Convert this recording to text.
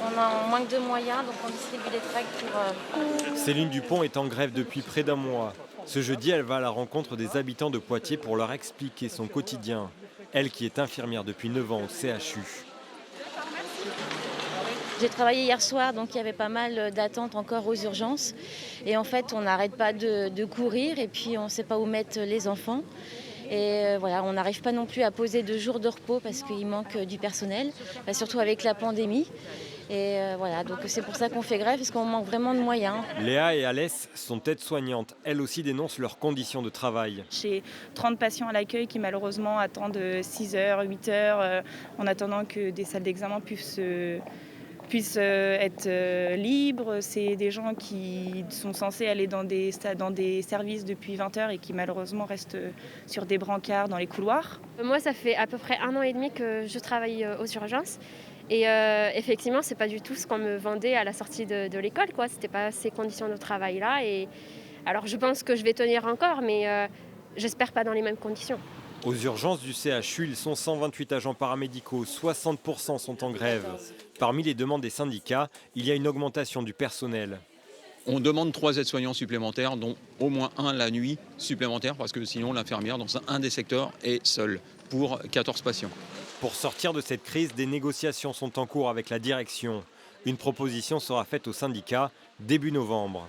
On manque de moyens, donc on distribue des tracts pour... Céline Dupont est en grève depuis près d'un mois. Ce jeudi, elle va à la rencontre des habitants de Poitiers pour leur expliquer son quotidien. Elle qui est infirmière depuis 9 ans au CHU. J'ai travaillé hier soir, donc il y avait pas mal d'attentes encore aux urgences. Et en fait, on n'arrête pas de courir et puis on ne sait pas où mettre les enfants. Et voilà, on n'arrive pas non plus à poser 2 jours de repos parce qu'il manque du personnel, surtout avec la pandémie. Et voilà, donc c'est pour ça qu'on fait grève, parce qu'on manque vraiment de moyens. Léa et Alès sont aides-soignantes. Elles aussi dénoncent leurs conditions de travail. J'ai 30 patients à l'accueil qui malheureusement attendent 6 heures, 8 heures en attendant que des salles d'examen puissent être libres. C'est des gens qui sont censés aller dans des services depuis 20 heures et qui malheureusement restent sur des brancards dans les couloirs. Moi, ça fait à peu près 1 an et demi que je travaille aux urgences. Et effectivement, c'est pas du tout ce qu'on me vendait à la sortie de l'école, quoi. C'était pas ces conditions de travail-là. Et alors, je pense que je vais tenir encore, mais j'espère pas dans les mêmes conditions. Aux urgences du CHU, ils sont 128 agents paramédicaux, 60% sont en grève. Parmi les demandes des syndicats, il y a une augmentation du personnel. On demande 3 aides-soignants supplémentaires, dont au moins un la nuit supplémentaire, parce que sinon l'infirmière dans un des secteurs est seule pour 14 patients. Pour sortir de cette crise, des négociations sont en cours avec la direction. Une proposition sera faite aux syndicats début novembre.